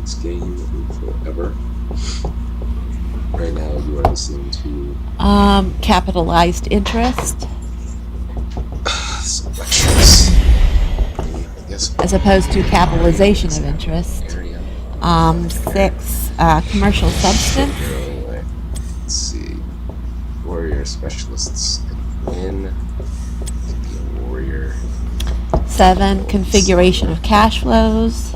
earnings game forever. Right now you are listening to Capitalized interest selections. I guess as opposed to capitalization of interest. area. 6, commercial substance. Let's see. Warrior specialists can win. Be a warrior. 7, configuration of cash flows.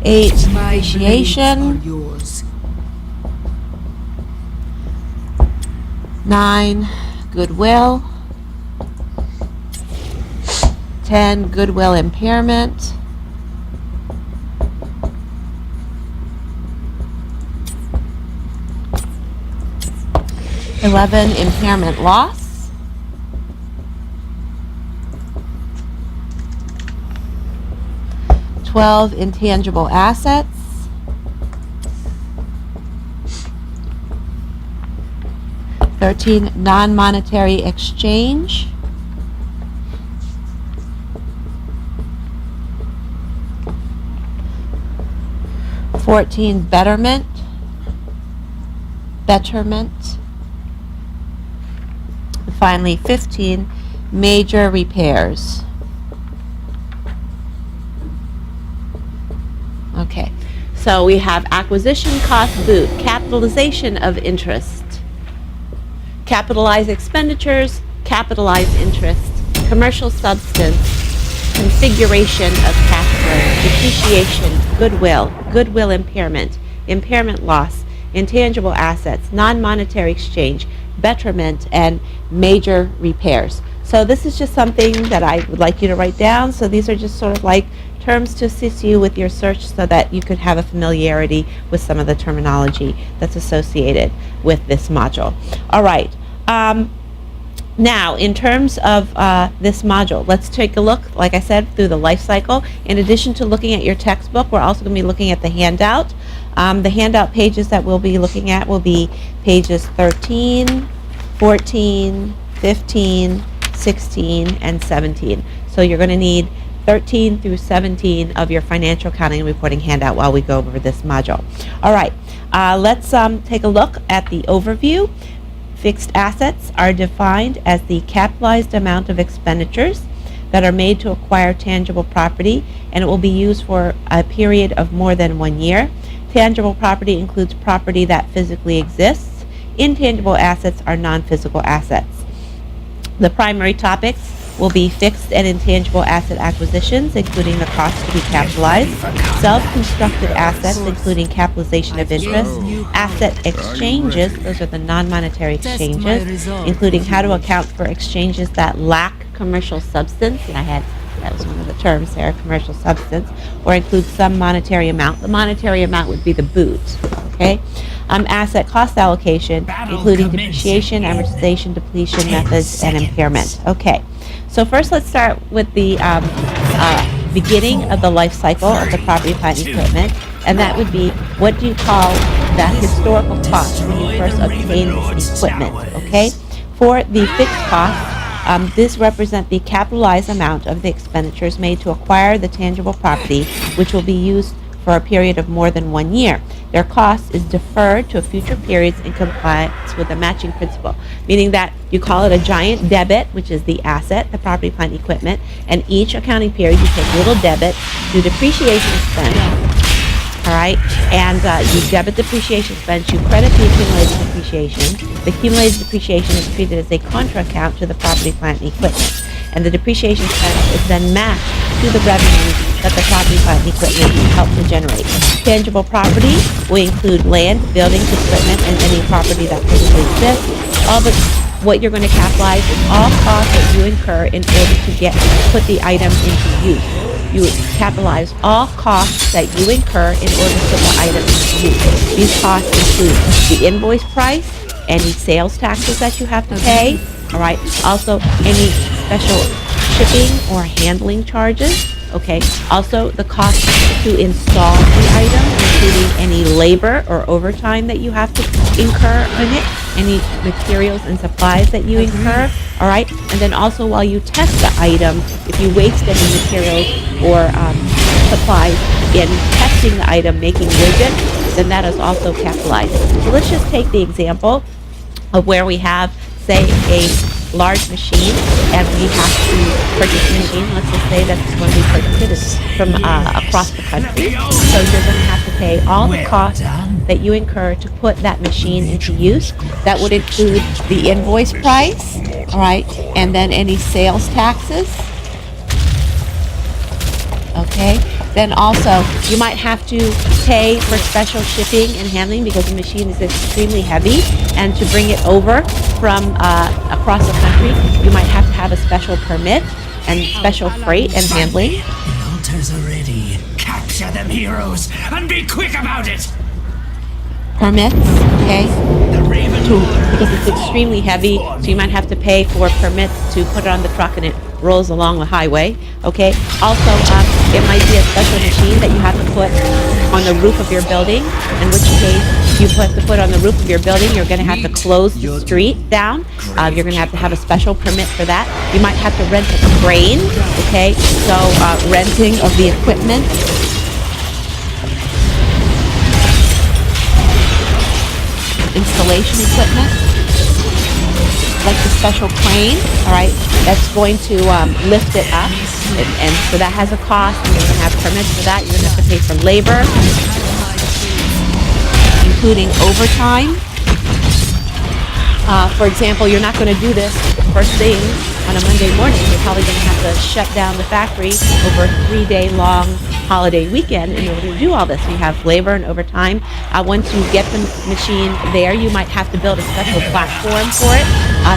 8, depreciation. 9, goodwill. 10, goodwill impairment. 11, impairment loss. 12, intangible assets. 13, non-monetary exchange. 14, betterment. Finally, 15, major repairs. Okay, so we have acquisition cost boot, capitalization of interest, capitalized expenditures, capitalized interest, commercial substance, configuration of cash flow, depreciation, goodwill impairment, impairment loss, intangible assets, non-monetary exchange, betterment, and major repairs. So this is just something that I would like you to write down. So these are just sort of like terms to assist you with your search so that you could have a familiarity with some of the terminology that's associated with this module. All right. Now, in terms of this module, let's take a look, like I said, through the life cycle. In addition to looking at your textbook, we're also going to be looking at the handout. The handout pages that we'll be looking at will be pages 13, 14, 15, 16, and 17. So you're going to need 13 through 17 of your financial accounting and reporting handout while we go over this module. All right, let's take a look at the overview. Fixed assets are defined as the capitalized amount of expenditures that are made to acquire tangible property, and it will be used for a period of more than 1 year. Tangible property includes property that physically exists. Intangible assets are non-physical assets. The primary topics will be fixed and intangible asset acquisitions, including the cost to be capitalized, self-constructed assets, including capitalization of interest, asset exchanges, those are the non-monetary exchanges, including how to account for exchanges that lack commercial substance, and that was one of the terms there, commercial substance, or include some monetary amount. The monetary amount would be the boot, okay? Asset cost allocation, including depreciation, amortization, depletion methods, and impairment. Okay, so first let's start with the beginning of the life cycle of the property, plant, and equipment, and that would be, what do you call the historical cost when you first obtain this equipment, okay? For the fixed cost, this represents the capitalized amount of the expenditures made to acquire the tangible property, which will be used for a period of more than 1 year. Their cost is deferred to future periods in compliance with the matching principle, meaning that you call it a giant debit, which is the asset, the property, plant, and equipment, and each accounting period you take a little debit, do depreciation expense, all right, and you debit depreciation expense, you credit the accumulated depreciation. The accumulated depreciation is treated as a contra account to the property, plant, and equipment, and the depreciation expense is then matched to the revenue that the property, plant, and equipment help to generate. Tangible property will include land, buildings, equipment, and any property that physically exists. All but what you're going to capitalize is all costs that you incur in order to put the item into use. You capitalize all costs that you incur in order to put the item into use. These costs include the invoice price, any sales taxes that you have to pay, all right, also any special shipping or handling charges, okay, also the cost to install the item, including any labor or overtime that you have to incur in it, any materials and supplies that you incur, all right? And then also while you test the item, if you waste any materials or supplies in testing the item, making widgets, then that is also capitalized. So let's just take the example of where we have, say, a large machine and we have to purchase a machine. Let's just say that's when we purchase it from across the country. So you're going to have to pay all the costs that you incur to put that machine into use. That would include the invoice price, all right, and then any sales taxes. Okay. Then also, you might have to pay for special shipping and handling because the machine is extremely heavy, and to bring it over from across the country, you might have to have a special permit and special freight and handling. The altars are ready. Capture them, heroes, and be quick about it. Permits, okay? The Raven Because it's extremely heavy, so you might have to pay for permits to put it on the truck and it rolls along the highway, okay? Also, it might be a special machine that you have to put on the roof of your building, in which case you have to put on the roof of your building. You're going to have to close the street down. You're going to have a special permit for that. You might have to rent a crane, okay? So renting of the equipment. Installation equipment, like the special crane, all right, that's going to lift it up, and so that has a cost, and you're going to have permits for that. You're going to have to pay for labor, including overtime. For example, you're not going to do this first thing on a Monday morning. You're probably going to have to shut down the factory over a 3-day long holiday weekend in order to do all this. You have labor and overtime. Once you get the machine there, you might have to build a special platform for it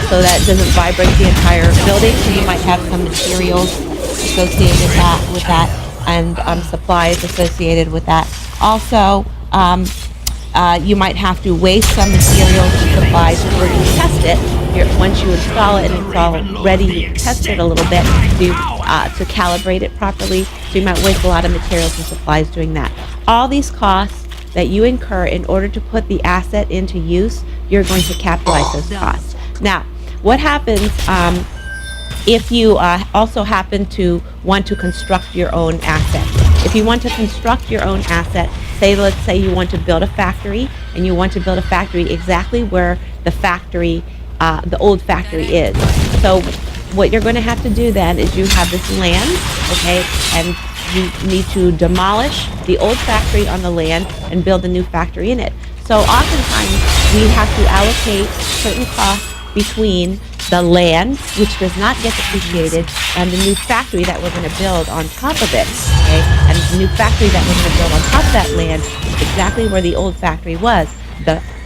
so that it doesn't vibrate the entire building. So you might have some materials associated with that and supplies associated with that. Also, you might have to waste some materials and supplies before you test it. Once you install it and it's all ready, you test it a little bit to calibrate it properly. So you might waste a lot of materials and supplies doing that. All these costs that you incur in order to put the asset into use, you're going to capitalize those costs. Now, what happens if you also happen to want to construct your own asset? If you want to construct your own asset, let's say you want to build a factory, and you want to build a factory exactly where the factory, the old factory is. So what you're going to have to do then is you have this land, okay, and you need to demolish the old factory on the land and build a new factory in it. So oftentimes we have to allocate certain costs between the land, which does not get depreciated, and the new factory that we're going to build on top of it, okay? And the new factory that we're going to build on top of that land is exactly where the old factory was.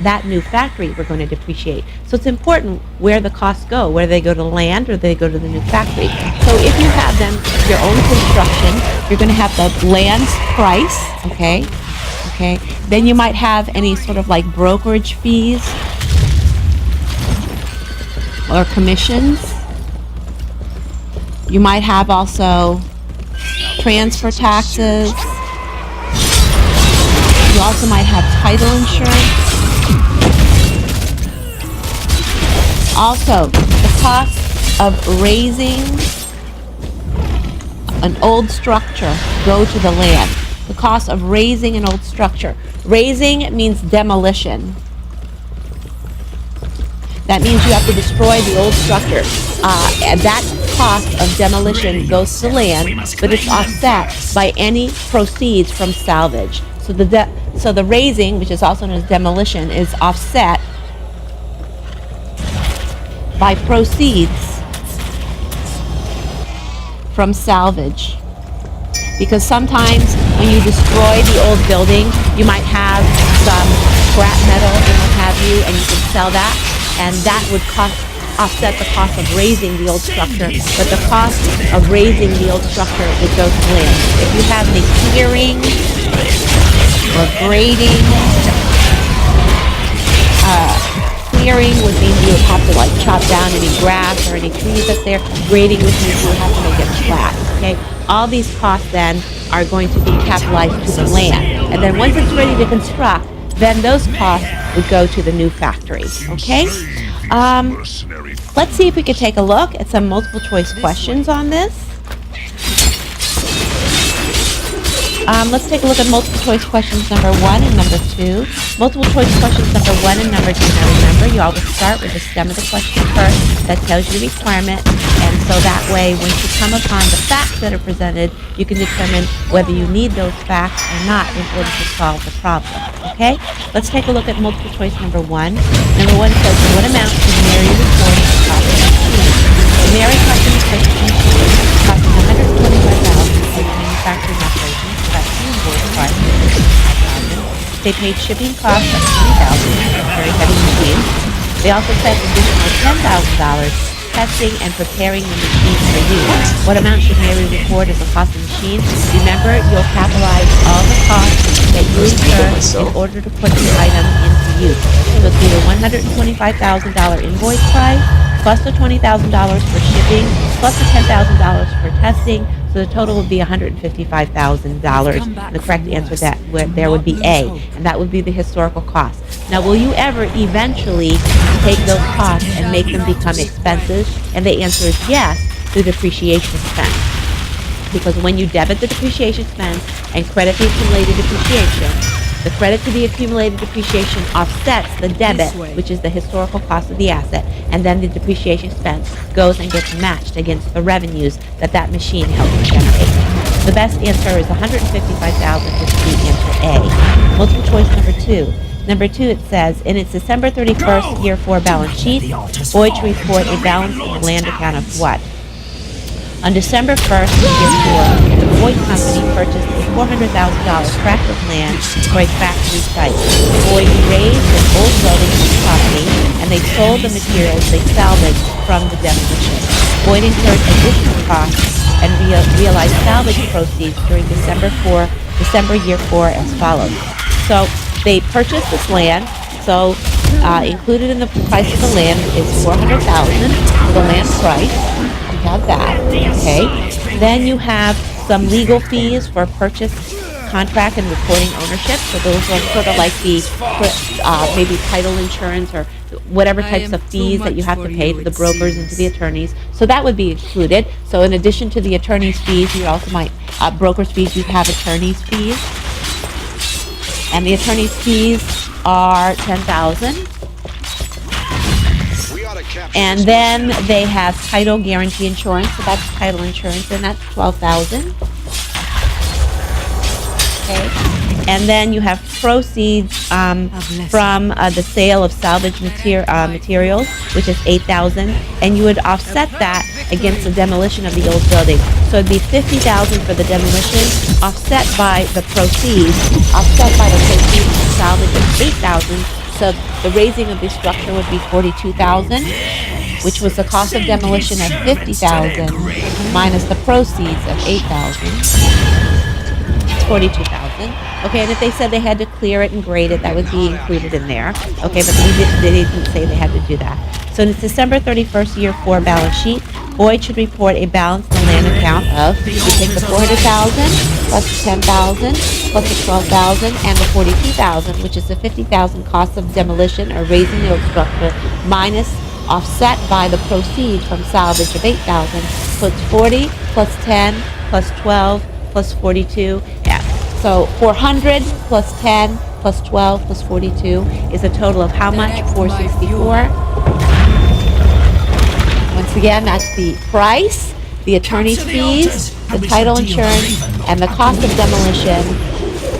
That new factory we're going to depreciate. So it's important where the costs go, whether they go to land or they go to the new factory. So if you have them your own construction, you're going to have the land price, okay? Then you might have any sort of like brokerage fees or commissions. You might have also transfer taxes. You also might have title insurance. Also, the cost of raising an old structure go to the land. The cost of raising an old structure. Raising means demolition. That means you have to destroy the old structure. And that cost of demolition goes to land, but it's offset by any proceeds from salvage. So the raising, which is also known as demolition, is offset by proceeds from salvage. Because sometimes when you destroy the old building, you might have some scrap metal and what have you, and you can sell that, and that would offset the cost of raising the old structure, but the cost of raising the old structure would go to land. If you have any clearing or grading, clearing would mean you would have to like chop down any grass or any trees up there. Grading would mean you would have to make it flat, okay? All these costs then are going to be capitalized to the land. And then once it's ready to construct, then those costs would go to the new factory. Okay? Let's see if we could take a look at some multiple choice questions on this. Let's take a look at multiple choice questions number 1 and number 2. Multiple choice questions number 1 and number 2. Now remember, you always start with the stem of the question first. That tells you the requirement, and so that way, once you come upon the facts that are presented, you can determine whether you need those facts or not in order to solve the problem. Okay? Let's take a look at multiple choice number 1. Number 1 says, what amount should Mary report as the cost of the machine? The Mary Company purchased a machine costing $125,000 for manufacturing operations. They paid shipping costs of $20,000, very heavy machine. They also spent additional $10,000 testing and preparing the machine for use. What amount should Mary record as the cost of the machine? Remember, you'll capitalize all the costs that you incur in order to put the item into use. So it's either $125,000 invoice price, plus the $20,000 for shipping, plus the $10,000 for testing. So the total would be $155,000. The correct answer there would be A, and that would be the historical cost. Now, will you ever eventually take those costs and make them become expenses? And the answer is yes, through depreciation expense. Because when you debit the depreciation expense and credit the accumulated depreciation, the credit to the accumulated depreciation offsets the debit, which is the historical cost of the asset, and then the depreciation expense goes and gets matched against the revenues that machine helps generate. The best answer is $155,000, which is the answer A. Multiple choice number 2. Number 2, it says, in its December 31st year 4 balance sheet, Boyd to report a balance in the land account of what? On December 1st, year 4, the Boyd Company purchased a $400,000 tract of land for a factory site. Boyd raised an old building on the property, and they sold the materials they salvaged from the demolition. Boyd incurred additional costs and realized salvage proceeds during December year 4 as follows. So they purchased this land. So included in the price of the land is $400,000 for the land price. Have that, okay? Then you have some legal fees for purchase, contract, and reporting ownership. So those are sort of like the maybe title insurance or whatever types of fees that you have to pay to the brokers and to the attorneys. So that would be included. So in addition to the attorney's fees, you also might broker's fees. You have attorney's fees, and the attorney's fees are $10,000. And then they have title guarantee insurance, so that's title insurance, and that's $12,000. Okay. And then you have proceeds from the sale of salvage materials, which is $8,000, and you would offset that against the demolition of the old building. So it'd be $50,000 for the demolition, offset by the proceeds of salvage of $8,000. So the raising of the structure would be $42,000, which was the cost of demolition of $50,000 minus the proceeds of $8,000. It's $42,000. Okay, and if they said they had to clear it and grade it, that would be included in there. Okay, but they didn't say they had to do that. So in its December 31st year 4 balance sheet, Boyd should report a balance in the land account of, you take the $400,000 plus the $10,000 plus the $12,000 and the $42,000, which is the $50,000 cost of demolition or raising the old structure, minus offset by the proceeds from salvage of $8,000. So it's 40 plus 10 plus 12 plus 42. Yeah. So 400 plus 10 plus 12 plus 42 is a total of how much? 464. Once again, that's the price, the attorney's fees, the title insurance, and the cost of demolition,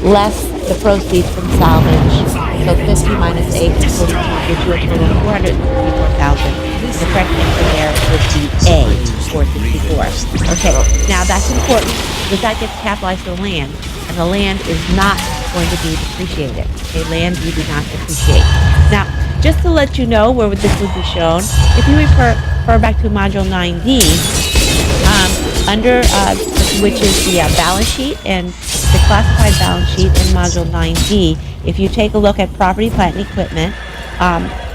less the proceeds from salvage. So 50 minus 8 is 42, gives you a total of $464,000. The correct answer there would be A, 464. Okay, now that's important because that gets capitalized to the land, and the land is not going to be depreciated. Okay, land you do not depreciate. Now, just to let you know where this would be shown, if you refer back to Module 9D, which is the balance sheet and the classified balance sheet in Module 9D, if you take a look at property, plant, and equipment,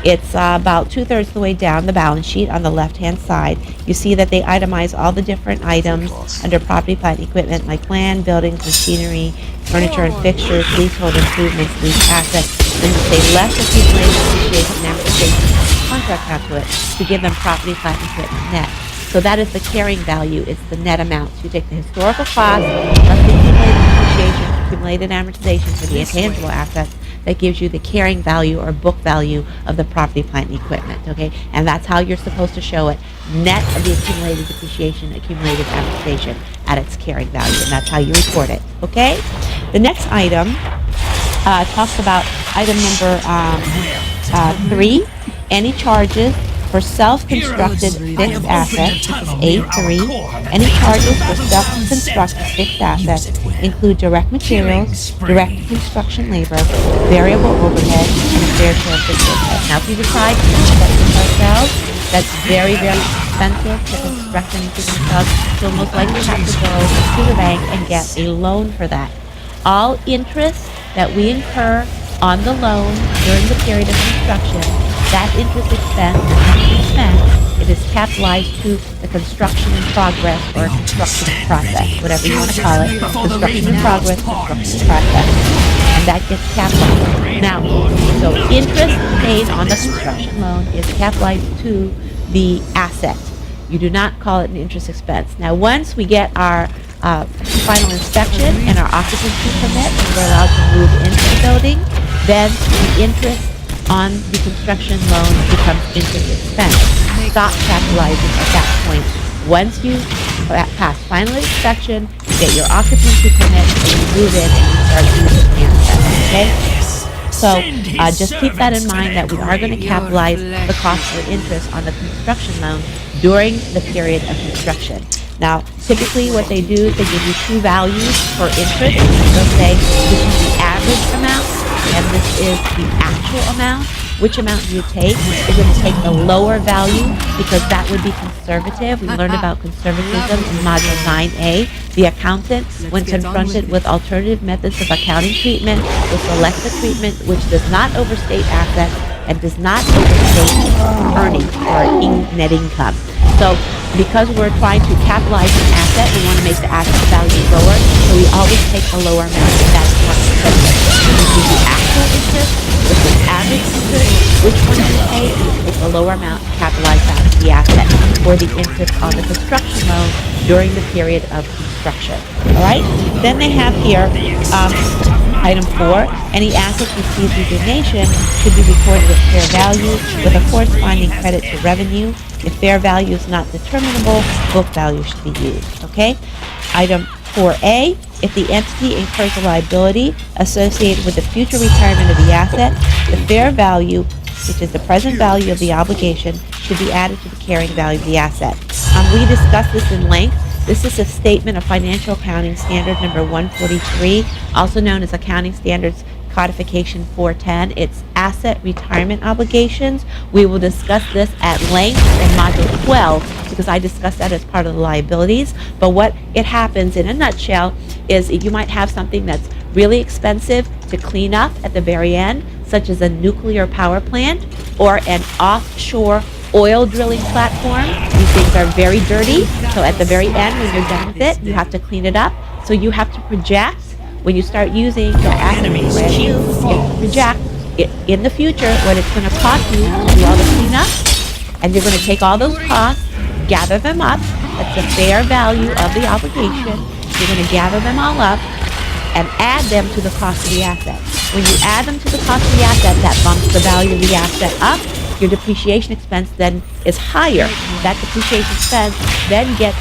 It's about 2/3 of the way down the balance sheet on the left-hand side. You see that they itemize all the different items under property, plant, and equipment, like land, buildings, machinery, furniture and fixtures, leasehold improvements, lease assets. Then you say less accumulated depreciation and amortization contract out to it to give them property, plant, and equipment net. So that is the carrying value. It's the net amount. So you take the historical cost plus the accumulated depreciation, accumulated amortization for the intangible assets. That gives you the carrying value or book value of the property, plant, and equipment, okay? And that's how you're supposed to show it. Net of the accumulated depreciation, accumulated amortization at its carrying value, and that's how you report it, okay? The next item talks about item number 3, any charges for self-constructed fixed assets, this is A3. Any charges for self-constructed fixed assets include direct materials, direct construction labor, variable overhead, and a fair share of fixed overhead. Now, if you decide to construct this ourselves, that's very, very expensive to construct anything yourself. You'll most likely have to go to the bank and get a loan for that. All interest that we incur on the loan during the period of construction, that interest expense, it is capitalized to the construction in progress or construction in process, whatever you want to call it. Construction in progress, construction in process. And that gets capitalized. Now, so interest paid on the construction loan is capitalized to the asset. You do not call it an interest expense. Now, once we get our final inspection and our occupancy permit, and we're allowed to move into the building, then the interest on the construction loan becomes interest expense. Stop capitalizing at that point. Once you pass final inspection, you get your occupancy permit, and you move in and you start using the asset, okay? So just keep that in mind that we are going to capitalize the cost of interest on the construction loan during the period of construction. Now, typically what they do is they give you two values for interest. They'll say this is the average amount and this is the actual amount. Which amount do you take? You're going to take the lower value because that would be conservative. We learned about conservatism in Module 9A. The accountant, when confronted with alternative methods of accounting treatment, will select the treatment which does not overstate assets and does not overstate earnings or net income. So because we're trying to capitalize an asset, we want to make the asset value lower, so we always take the lower amount, and that's more conservative. We do the actual interest versus average interest. Which one do you take? You take the lower amount and capitalize that as the asset for the interest on the construction loan during the period of construction. All right? Then they have here item 4, any assets received through donation should be recorded at fair value with a corresponding credit to revenue. If fair value is not determinable, book value should be used, okay? Item 4A, if the entity incurs a liability associated with the future retirement of the asset, the fair value, which is the present value of the obligation, should be added to the carrying value of the asset. We discussed this in length. This is a statement of Financial Accounting Standard number 143, also known as Accounting Standards Codification 410. It's asset retirement obligations. We will discuss this at length in Module 12 because I discussed that as part of the liabilities. But what it happens in a nutshell is you might have something that's really expensive to clean up at the very end, such as a nuclear power plant or an offshore oil drilling platform. These things are very dirty, so at the very end when you're done with it, you have to clean it up. So you have to project, when you start using your asset brand new, you have to project in the future what it's going to cost you to do all the cleanup, and you're going to take all those costs, gather them up. That's the fair value of the obligation. You're going to gather them all up and add them to the cost of the asset. When you add them to the cost of the asset, that bumps the value of the asset up. Your depreciation expense then is higher. That depreciation expense then gets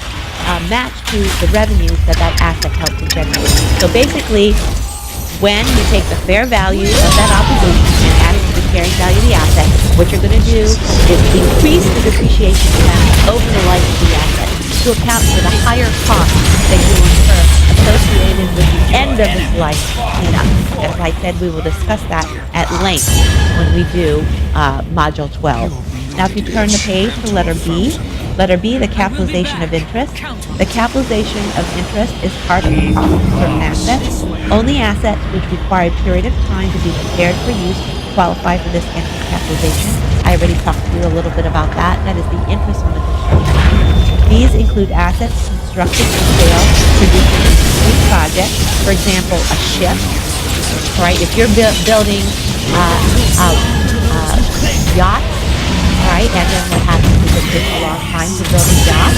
matched to the revenues that asset helps to generate. So basically, when you take the fair value of that obligation and add it to the carrying value of the asset, what you're going to do is increase the depreciation expense over the life of the asset to account for the higher costs that you incur associated with the end of its life cleanup. As I said, we will discuss that at length when we do Module 12. Now, if you turn the page to letter B, the capitalization of interest. The capitalization of interest is part of the cost of certain assets. Only assets which require a period of time to be prepared for use qualify for this interest capitalization. I already talked to you a little bit about that. That is the interest on the construction. These include assets constructed for sale, producing a complete project. For example, a ship. Right? If you're building a yacht, right? And then what happens is it takes a long time to build a yacht,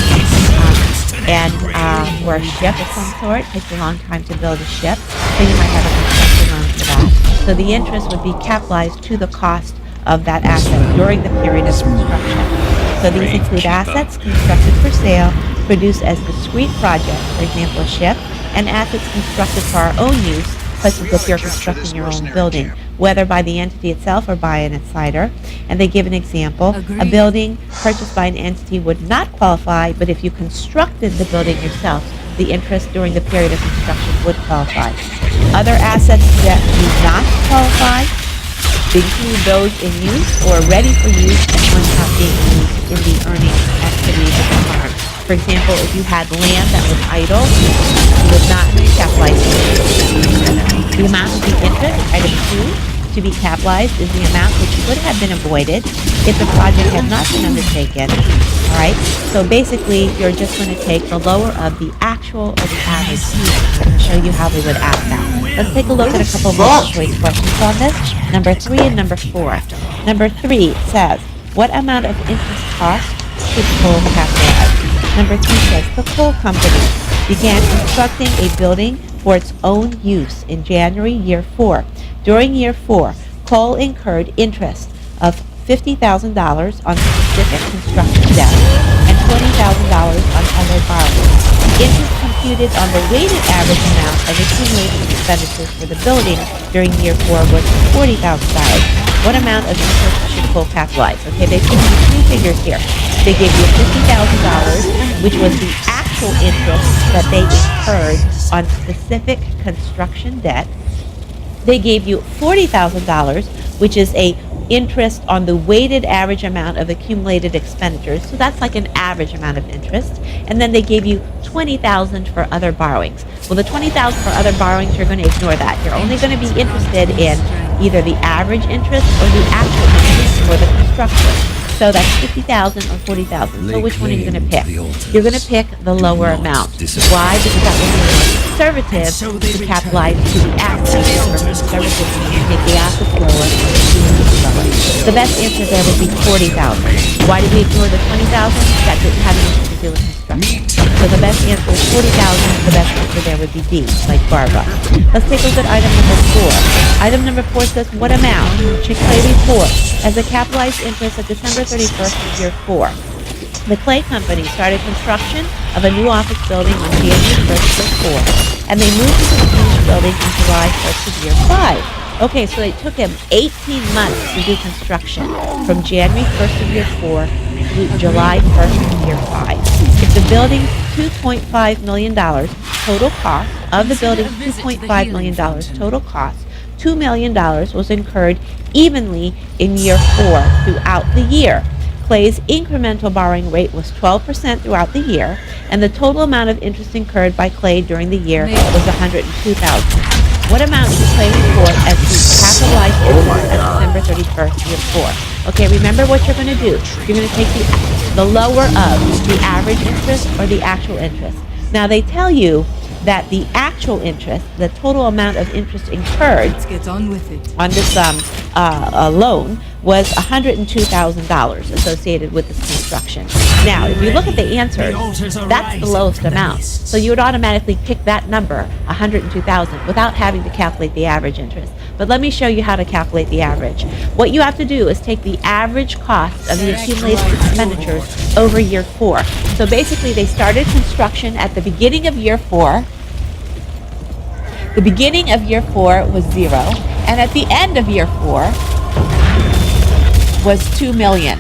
or a ship of some sort. It takes a long time to build a ship, so you might have a construction loan for that. So the interest would be capitalized to the cost of that asset during the period of construction. So these include assets constructed for sale, produced as discrete projects, for example, a ship, and assets constructed for our own use, such as if you're constructing your own building, whether by the entity itself or by an insider. And they give an example. A building purchased by an entity would not qualify, but if you constructed the building yourself, the interest during the period of construction would qualify. Other assets that do not qualify include those in use or ready for use and ones not being used in the earning activities of the farm. For example, if you had land that was idle, you would not capitalize it. The amount of the interest, item 2, to be capitalized is the amount which would have been avoided if the project had not been undertaken. All right? So basically, you're just going to take the lower of the actual or the average. I'm going to show you how we would add that. Let's take a look at a couple multiple choice questions on this. Number 3 and number 4. Number 3 says, what amount of interest cost should coal capitalize? Number 2 says, the coal company began constructing a building for its own use in January year 4. During year 4, coal incurred interest of $50,000 on specific construction debt and $20,000 on other borrowings. Interest computed on the weighted average amount of accumulated expenditures for the building during year 4 was $40,000. What amount of interest should coal capitalize? Okay, they've given you two figures here. They gave you $50,000, which was the actual interest that they incurred on specific construction debt. They gave you $40,000, which is a interest on the weighted average amount of accumulated expenditures. So that's like an average amount of interest. And then they gave you $20,000 for other borrowings. Well, the $20,000 for other borrowings, you're going to ignore that. You're only going to be interested in either the average interest or the actual interest for the construction. So that's $50,000 or $40,000. So which one are you going to pick? You're going to pick the lower amount. Why? Because that will be more conservative to capitalize to the assets. Remember, conservative means you take the assets lower and the interest lower. The best answer there would be $40,000. Why did we ignore the $20,000? That didn't have anything to do with construction. So the best answer is $40,000. The best answer there would be D, like Barbara. Let's take a look at item number 4. Item number 4 says, what amount should Clay report as a capitalized interest at December 31st of year 4? The Clay Company started construction of a new office building on January 1st of year 4, and they moved into the finished building on July 1st of year 5. Okay, so it took him 18 months to do construction from January 1st of year 4 to July 1st of year 5. If the building's $2.5 million total cost, of the building's $2.5 million total cost, $2 million was incurred evenly in year 4 throughout the year. Clay's incremental borrowing rate was 12% throughout the year, and the total amount of interest incurred by Clay during the year was $102,000. What amount should Clay report as the capitalized interest at December 31st, year 4? Okay, remember what you're going to do. You're going to take the lower of the average interest or the actual interest. Now, they tell you that the actual interest, the total amount of interest incurred on this loan was $102,000 associated with this construction. Now, if you look at the answers, that's the lowest amount. So you would automatically pick that number, $102,000, without having to calculate the average interest. But let me show you how to calculate the average. What you have to do is take the average cost of the accumulated expenditures over year 4. So basically, they started construction at the beginning of year 4. The beginning of year 4 was 0, and at the end of year 4 was $2 million.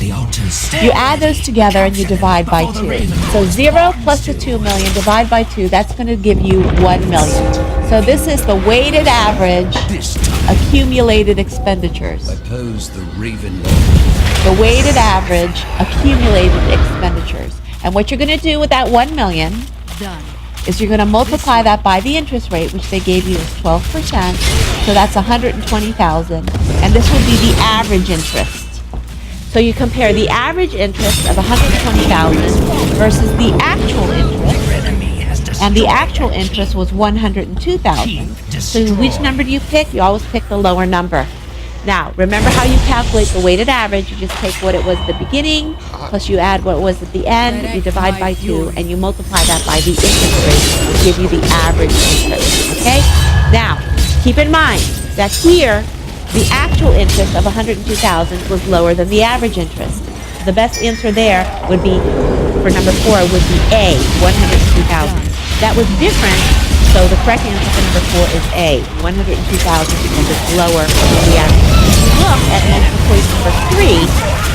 You add those together and you divide by 2. So 0 plus the 2 million, divide by 2, that's going to give you 1 million. So this is the weighted average accumulated expenditures. The weighted average accumulated expenditures. And what you're going to do with that 1 million is you're going to multiply that by the interest rate, which they gave you as 12%. So that's 120,000, and this would be the average interest. So you compare the average interest of 120,000 versus the actual interest, and the actual interest was 102,000. So which number do you pick? You always pick the lower number. Now, remember how you calculate the weighted average. You just take what it was at the beginning, plus you add what it was at the end, you divide by 2, and you multiply that by the interest rate to give you the average interest, okay? Now, keep in mind that here, the actual interest of 102,000 was lower than the average interest. The best answer there would be, for number 4, would be A, 102,000. That was different, so the correct answer for number 4 is A, 102,000, because it's lower than the average. If you look at multiple choice number 3,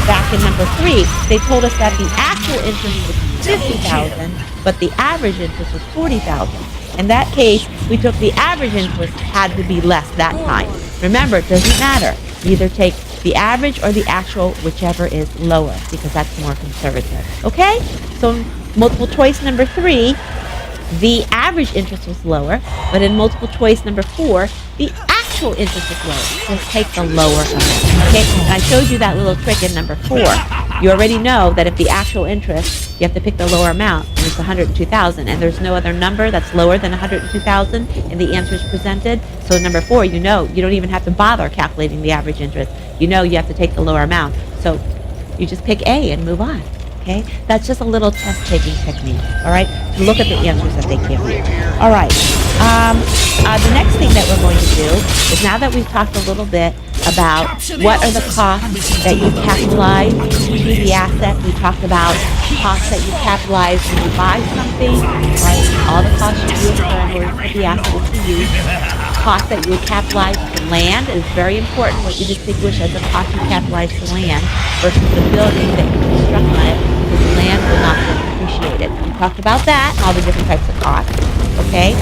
back in number 3, they told us that the actual interest was 50,000, but the average interest was 40,000. In that case, we took the average interest had to be less that time. Remember, it doesn't matter. You either take the average or the actual, whichever is lower, because that's more conservative. Okay? So multiple choice number 3, the average interest was lower, but in multiple choice number 4, the actual interest was lower. Just take the lower amount. Okay? And I showed you that little trick in number 4. You already know that if the actual interest, you have to pick the lower amount, and it's 102,000, and there's no other number that's lower than 102,000 in the answers presented. So number 4, you know, you don't even have to bother calculating the average interest. You know you have to take the lower amount. So you just pick A and move on. Okay? That's just a little test-taking technique, all right, to look at the answers that they give you. All right. The next thing that we're going to do is, now that we've talked a little bit about what are the costs that you capitalize to the asset, we talked about costs that you capitalize when you buy something, right? All the costs you incur in order for the asset to use. Cost that you would capitalize to land is very important. What you distinguish as a cost you capitalize to land versus the building that you construct on it, because the land will not get appreciated. We talked about that and all the different types of costs. Okay.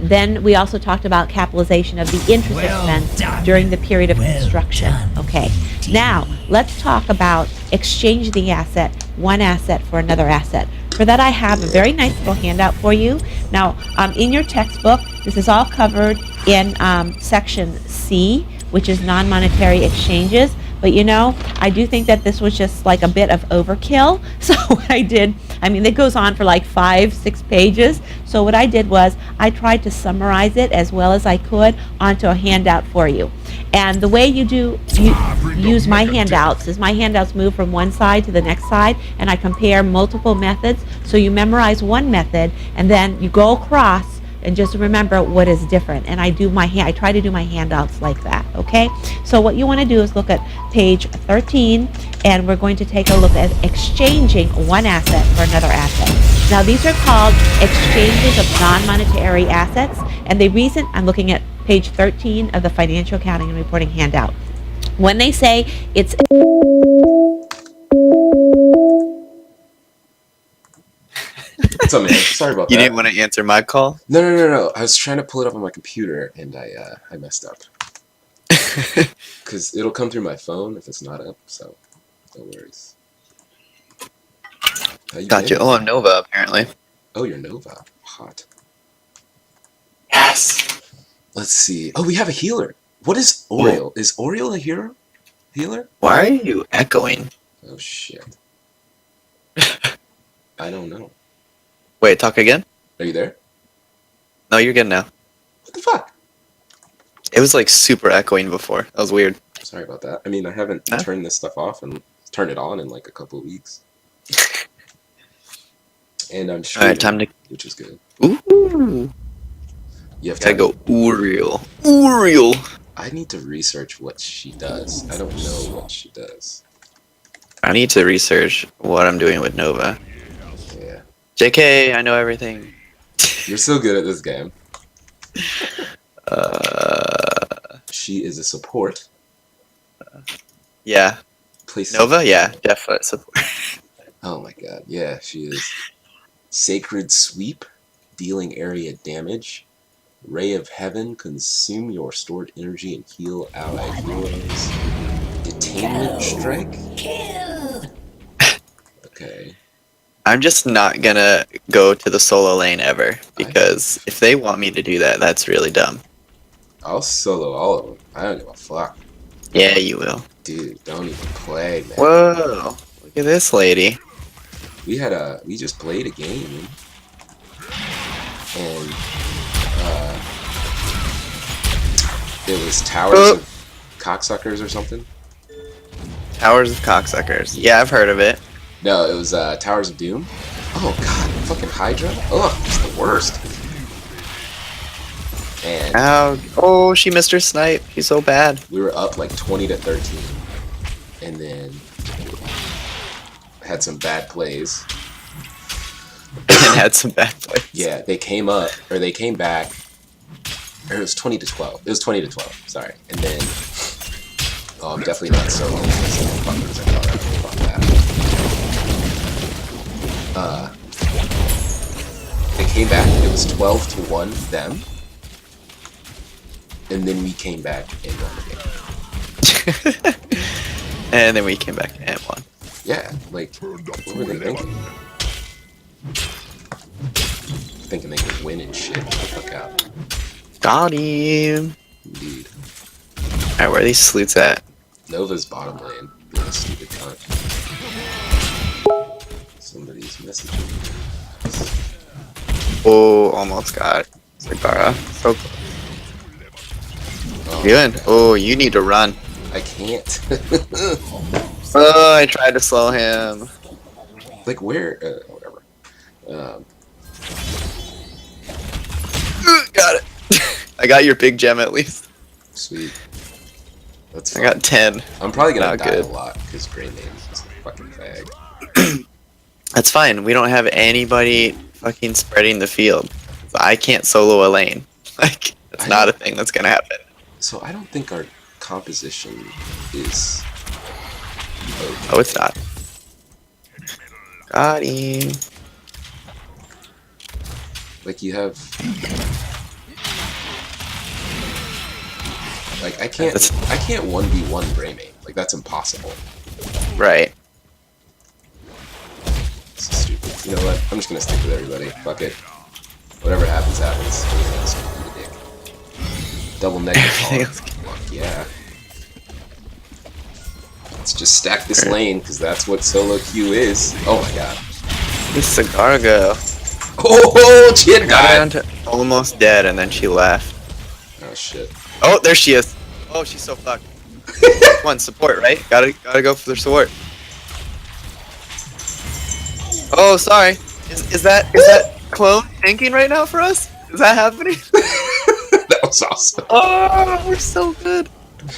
Then we also talked about capitalization of the interest expense during the period of construction. Okay. Now let's talk about exchanging the asset, one asset for another asset. For that, I have a very nice little handout for you. Now, in your textbook, this is all covered in section C, which is non-monetary exchanges. But you know, I do think that this was just like a bit of overkill. So what I did, I mean, it goes on for like 5-6 pages. So what I did was I tried to summarize it as well as I could onto a handout for you. And the way you use my handouts is my handouts move from one side to the next side, and I compare multiple methods. So you memorize one method, and then you go across and just remember what is different. And I try to do my handouts like that, okay? So what you want to do is look at page 13, and we're going to take a look at exchanging one asset for another asset. Now these are called exchanges of non-monetary assets, and the reason I'm looking at page 13 of the Financial Accounting and Reporting handout. When they say it's What's up, man? Sorry about that. You didn't want to answer my call? No. I was trying to pull it up on my computer, and I messed up. Because it'll come through my phone if it's not up, so no worries. Gotcha. Oh, I'm Nova, apparently. Oh, you're Nova. Hot. Yes. Let's see. Oh, we have a healer. What is Oriole? Oh. Is Oriole a healer? Why are you echoing? Oh, shit. I don't know. Wait, talk again? Are you there? No, you're good now. What the fuck? It was like super echoing before. That was weird. Sorry about that. I mean, I haven't turned this stuff off and turned it on in like a couple of weeks. And I'm streaming, Alright, time to... which is good. Ooh. You have Gotta time. go Uriel. Uriel. I need to research what she does. I don't know what she does. I need to research what I'm doing with Nova. Yeah. JK, I know everything. You're so good at this game. She is a support. Yeah. Place Nova? Yeah, definitely support. Oh my god. Yeah, she is. Sacred Sweep, dealing area damage. Ray of Heaven, consume your stored energy and heal allied heroes. Detainment Strike. Kill. Okay. I'm just not gonna go to the solo lane ever, because if they want me to do that, that's really dumb. I'll solo all of them. I don't give a fuck. Yeah, you will. Dude, don't even play, man. Whoa! Look at this lady. We just played a game, and it was Towers of Cocksuckers or something. Towers of Cocksuckers. Yeah, I've heard of it. No, it was Towers of Doom. Oh god, fucking Hydra. Ugh, it's the worst. And Ow. Oh, she missed her snipe. She's so bad. we were up like 20-13, and then had some bad plays. And had some bad plays. Yeah, they came up, or they came back, or it was 20-12. It was 20-12, sorry. And then, oh, I'm definitely not solo. Fuckers, I thought I fuck that. They came back, it was 12-1 them, and then we came back and won the game. And then we came back and won. Yeah, like, what were they thinking? Thinking they could win and shit. Get the fuck out. Got him. Indeed. Alright, where are these sleuths at? Nova's bottom lane. Being a stupid cunt. Somebody's messaging me. Oh, almost got Zagara. So close. Oh, Good. Oh, you need to run. I can't. Oh, I tried to slow him. Like, where? Whatever. Got it. I got your big gem at least. Sweet. That's I fine. got 10. I'm probably gonna Not die good. a lot because Grey Name's just a fucking fag. That's fine. We don't have anybody fucking spreading the field. I can't solo a lane. Like, it's not a thing that's gonna happen. So I don't think our composition is. Oh, it's not. Got him. Like, you have. Like, I can't 1v1 Greymane. Like, that's impossible. Right. This is stupid. You know what? I'm just gonna stick with everybody. Fuck it. Whatever happens, happens. Everything else can be a dick. Double negative Everything hard. Fuck yeah. Let's just stack this lane, because that's what solo queue is. Oh my god. This Zagargo. Oh, she had Got down died! to almost dead and then she left. Oh shit. Oh, there she is. Oh, she's so fucked. One support, right? Gotta go for the support. Oh, sorry. Is that clone tanking right now for us? Is that happening? That was awesome. Oh, we're so good.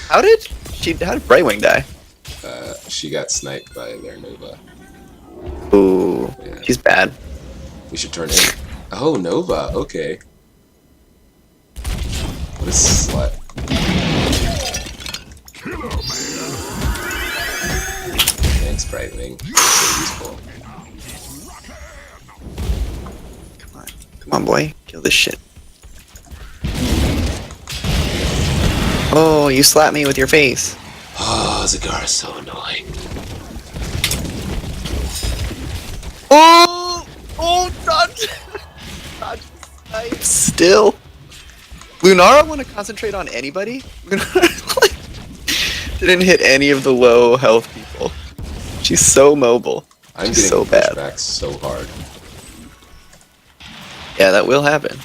How did Brightwing die? She got sniped by their Nova. Ooh, Yeah. she's bad. We should turn in. Oh, Nova. Okay. What a slut. Thanks, Brightwing. So useful. Come on, boy. Kill this shit. Oh, you slapped me with your face. Oh, Zagara's so annoying. Oh! Oh, dodge! Dodge snipe. Still. Lunara want to concentrate on anybody? Lunara, like, didn't hit any of the low health people. She's so mobile. I'm She's getting so bad. pushed back so hard. Yeah, that will happen.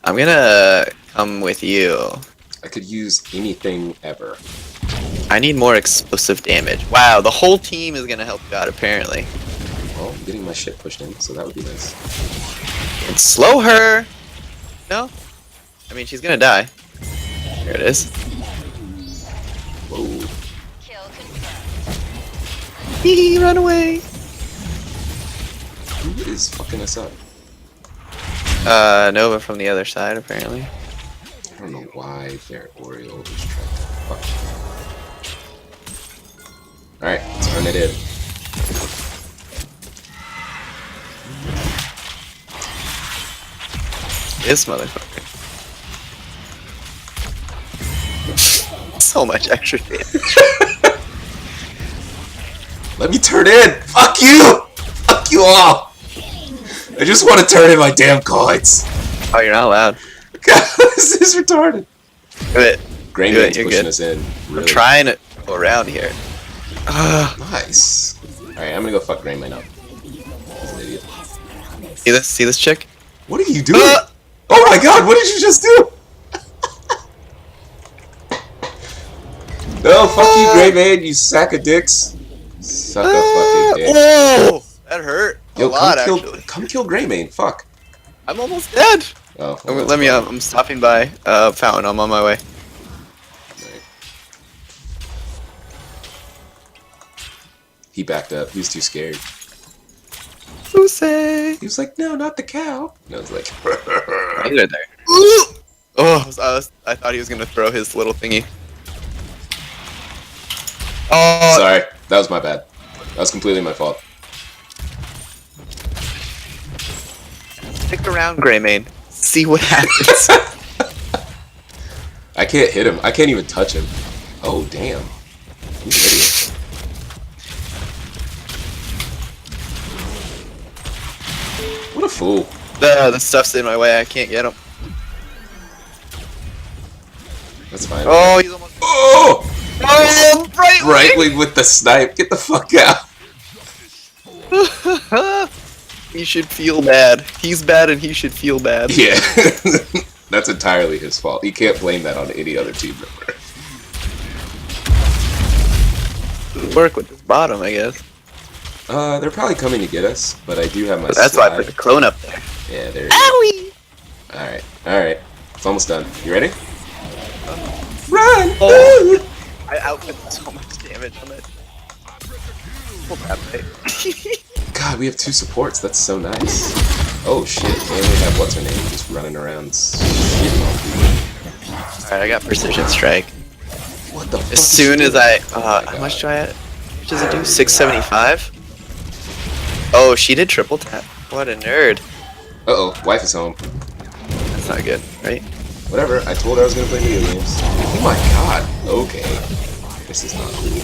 I'm gonna come with you. I could use anything ever. I need more explosive damage. Wow, the whole team is gonna help you out, apparently. Well, I'm getting my shit pushed in, so that would be nice. And slow her! No? I mean, she's gonna die. Here it is. Whoa. Hee, run away! Who is fucking us up? Nova from the other side, apparently. I don't know why their Oriole is trying to fuck. Alright, let's run it in. This motherfucker. So much extra damage. Let me turn in! Fuck you! Fuck you all! I just want to turn in my damn coins! Oh, you're not allowed. God, this is retarded. Do it. Greyman's You're pushing good. us in. Really. I'm trying to go around here. Nice. Alright, I'm gonna go fuck Greyman up. He's an idiot. See this? See this chick? What are you doing? Oh my god, what did you just do? No, fuck you, Greyman, you sack of dicks. Suck a fucking dick. Oh, that hurt a lot, actually. Come kill Greyman, fuck. I'm almost dead. Oh, Let me I'm stopping by Fountain. I'm on my way. Right. He backed up. He was too scared. Who say? He was like, no, not the cow. No, it's like... He's right there. Oh, I thought he was gonna throw his little thingy. Oh, sorry, that was my bad. That was completely my fault. Stick around, Greymane. See what happens. I can't hit him. I can't even touch him. Oh, damn. You idiot. What a fool. The stuff's in my way. I can't get him. That's fine. Oh, he's almost. Oh! Oh, Right wing with the snipe. Get the fuck out. He should feel bad. He's bad and he should feel bad. Yeah. That's entirely his fault. You can't blame that on any other team member. Work with this bottom, I guess. They're probably coming to get us, but I do have my That's why I slide. put the clone up there. Yeah, there you Owie! go. Alright, alright. It's almost done. You ready? Run! Oh. I output so much damage on it. Hold that way. God, we have 2 supports. That's so nice. Oh shit, and we have what's her name just running around shitting on people. Alright, I got precision strike. What the fuck? As soon as I my how much God. do I what does it do? 675? Oh, she did triple tap. What a nerd. Uh-oh, wife is home. That's not good, right? Whatever, I told her I was gonna play video games. Oh my god. Okay. This is not cool.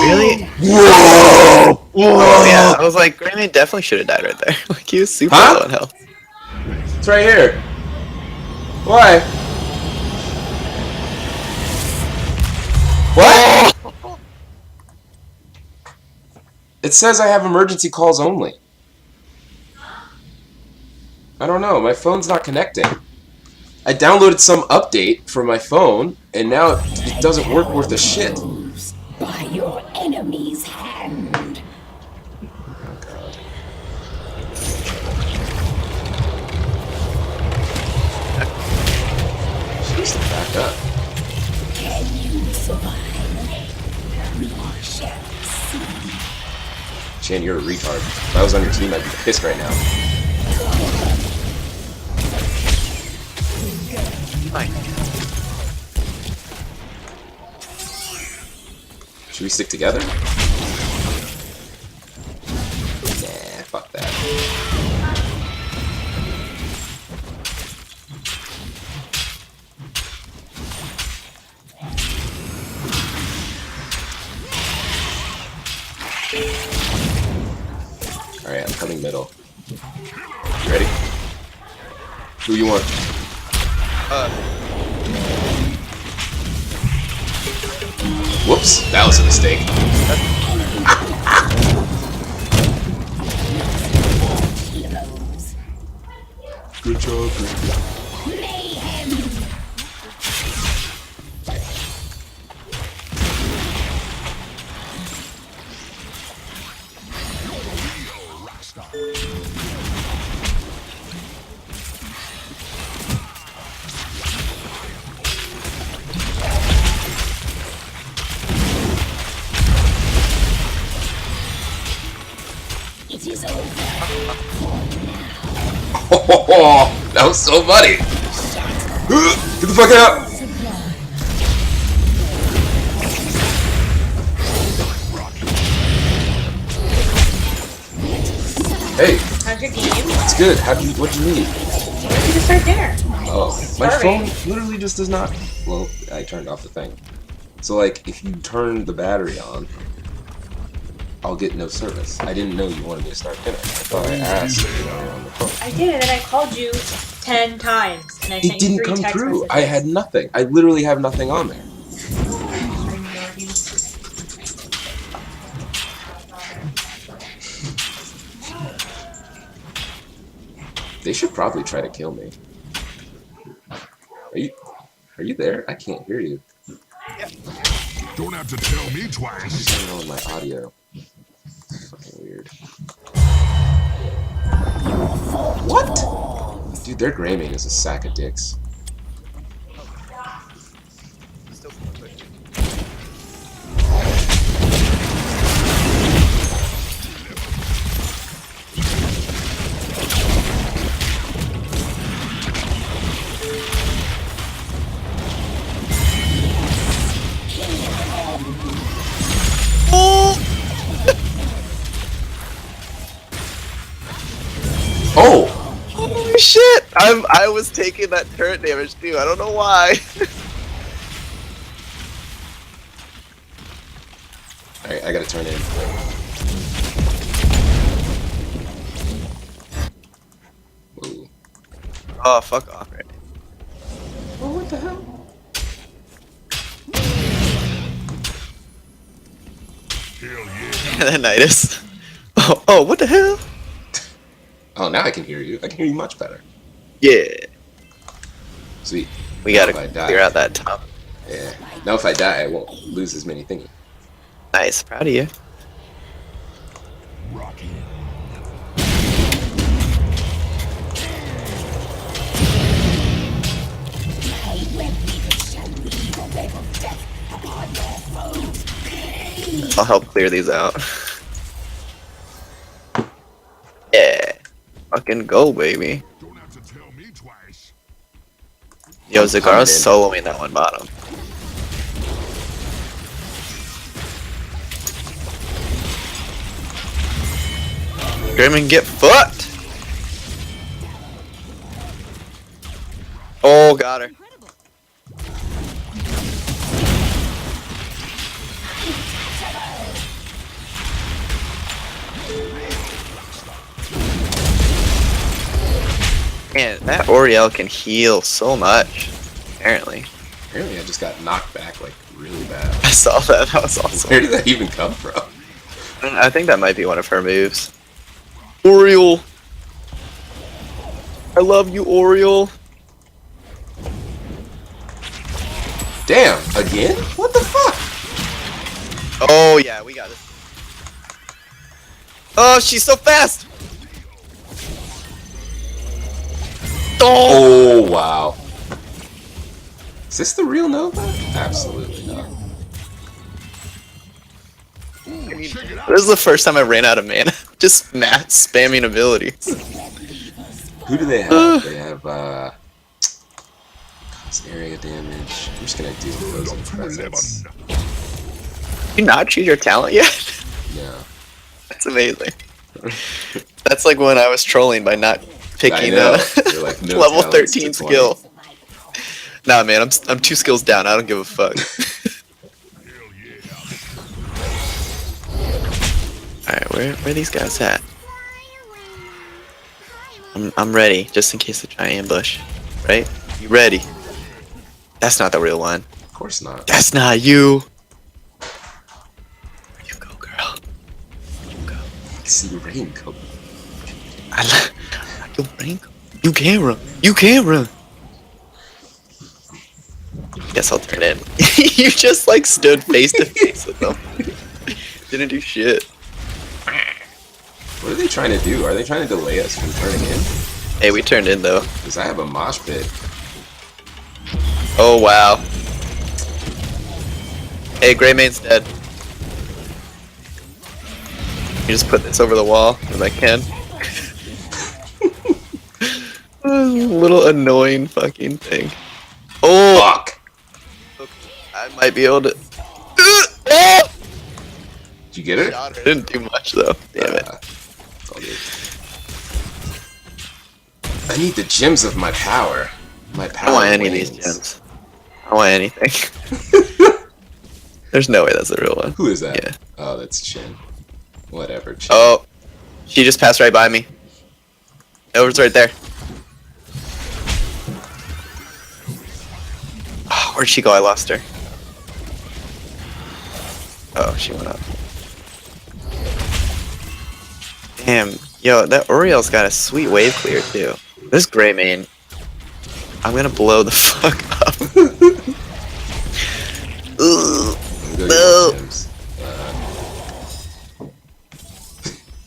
Really? Whoa! Oh yeah, I was like, Greymane definitely should have died right there. Like he was super low in health. It's right here. Why? What? It says I have emergency calls only. I don't know, my phone's not connecting. I downloaded some update for my phone, and now it doesn't work worth a shit. By your enemy's hand. Oh god. She needs to back up. Can you survive? We shall see. Chan, you're a retard. If I was on your team, I'd be pissed right now. Fine. Should we stick together? Nah, fuck that. Alright, I'm coming middle. You ready? Who you want? Whoops, that was a mistake. Good job, It is over. Oh, that was so funny. Get the fuck out! Hey, How's your game? it's good. What'd you need? Why did you start there? Oh, my Sorry. phone literally just does not. Well, I turned off the thing. So like, if you turn the battery on, I'll get no service. I didn't know you wanted me to start dinner. I thought I asked on the phone. I did, and then I called you 10 times, and I It sent you didn't 3 come text through. messages. I had nothing. I literally have nothing on there. They should probably try to kill me. Are you there? I can't hear you. Don't have to tell me twice. What's going on with my audio? Fucking weird. What? Dude, their gray main is a sack of dicks. Still quick. Oh! Holy shit! I was taking that turret damage too. I don't know why. Alright, I gotta turn in. Ooh. Oh, fuck off, right? Oh, what the hell? Hell yeah. And then Nidus. Oh, what the hell? Oh, now I can hear you. I can hear you much better. Yeah. Sweet. We gotta Now if I die- clear out that top. Yeah. Now if I die, I won't lose as many thingy. Nice, proud of you. Rocky. My web weavers shall leave a web of death upon your foes. I'll help clear these out. Yeah. Fucking go, baby. Don't have to tell me twice. Yo, I'm coming Zagara's in. soloing that one bottom. Grimmin, get fucked! Oh, got her. Man, that Oriel can heal so much. Apparently. Apparently I just got knocked back, like, really bad. I saw that. That was awesome. Where did that even come from? I think that might be one of her moves. Oriel! I love you, Oriel. Damn, again? What the fuck? Oh, yeah, we got it. Oh, she's so fast! Oh! Oh, wow. Is this the real Nova? Absolutely not. This is the first time I ran out of mana. Just mass spamming abilities. Who do they have? They have, cause area damage. I'm just gonna do frozen presence. 211. Did you not choose your talent yet? No. That's amazing. That's like when I was trolling by not picking know. You're like, no level talents to 13 20. skill. Nah, man, I'm 2 skills down. I don't give a fuck. Hell yeah. Alright, where are these guys at? I'm ready, just in case they try ambush. Right? You ready? That's not the real one. Of course not. That's not you! Where you go, girl? Where you go? I see your raincoat. I like your raincoat. You can run. You can run. Guess I'll turn in. You just like stood face to face with them. Didn't do shit. What are they trying to do? Are they trying to delay us from turning in? Hey, we turned in though. Because I have a mosh pit. Oh wow. Hey, Greymane's dead. You just put this over the wall if I can. Little annoying fucking thing. Oh, Fuck! I might be able to. Oh! Did you get it? Didn't do much though. Damn it. It's all good. I need the gems of my power. My I power. don't want any of these wings. gems. I don't want anything. There's no way that's the real one. Who is that? Yeah. Oh, that's Shin. Whatever, chill. Oh, she just passed right by me. Over's right there. Oh, where'd she go? I lost her. Oh, she went up. Damn, yo, that Oriel's got a sweet wave clear too. This gray main, I'm gonna blow the fuck up. Ugh, I'm gonna go no. get more gems.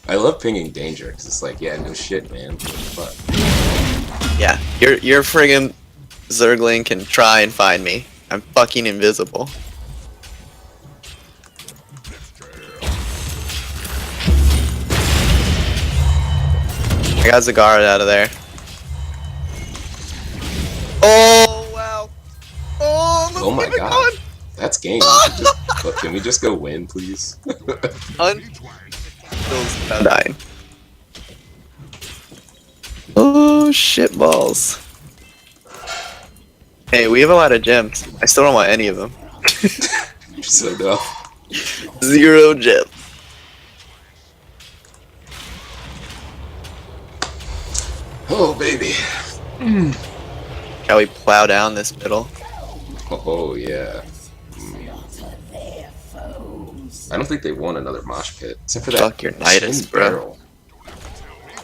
I love pinging danger because it's like, yeah, no shit, man. What the fuck? Yeah, your friggin' Zergling can try and find me. I'm fucking invisible. I got Zagara out of there. Oh wow! Oh, let's Oh my keep it god, going. that's game. We should just, look, can we just go win, please? Still dying. Oh shit balls. Hey, we have a lot of gems. I still don't want any of them. You're so dumb. 0 gems. Oh baby. Shall we plow down this middle? Oh yeah. I don't think they want another mosh pit, except for that Fuck your Nidus, Chin's bro. barrel.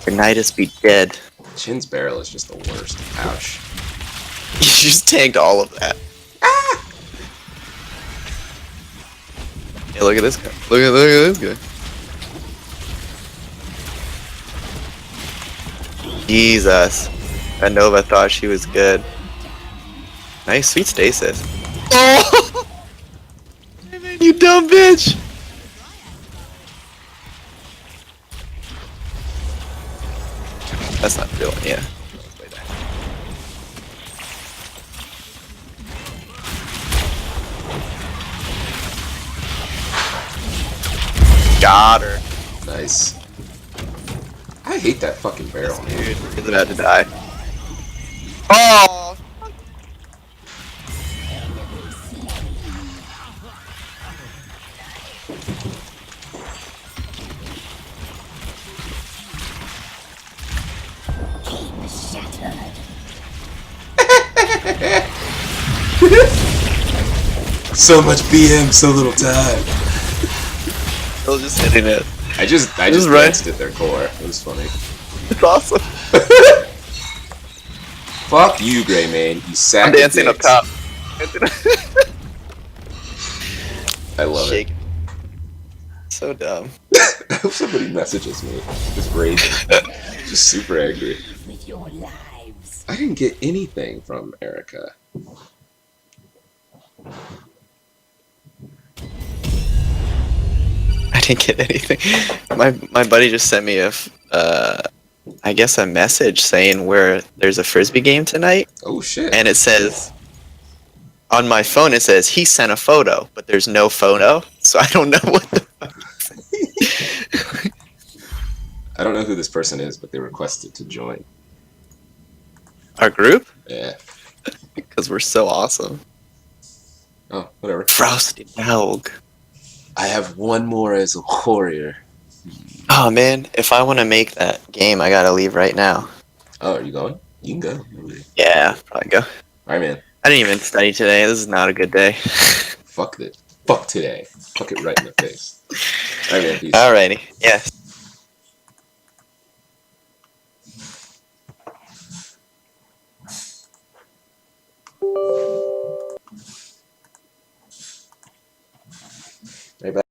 Your Nidus be dead. Chin's barrel is just the worst. Ouch. You just tanked all of that. Yeah, look at this guy. Look at this guy. Jesus. That Nova thought she was good. Nice, sweet stasis. Oh! You dumb bitch! That's not the real one, yeah. Got her. Nice. I hate that fucking barrel, man. Dude, he's about to die. Oh! So much BM, so little time. I was just hitting it. I just right. danced at their core. It was funny. It's awesome. Fuck you, Greymane. You sack I'm of dancing up dicks. top. I love Shake. So dumb. it. I hope somebody messages me. Just raging. Just super angry. With your lives. I didn't get anything from Erica. I didn't get anything. My buddy just sent me I guess a message saying where there's a frisbee game tonight, Oh shit. and it says on my phone it says he sent a photo, but there's no photo, so I don't know what the fuck. I don't know who this person is, but they requested to join. Our group, Yeah. because we're so awesome. Oh, whatever. Frosty dog. I have one more as a warrior. Oh man, if I want to make that game, I gotta leave right now. Oh, are you going? You can go. Yeah, probably go. Alright, man. I didn't even study today. This is not a good day. Fuck it. Fuck today. Fuck it right in the face. Alright, man. Peace. Alrighty. Yes. Right back.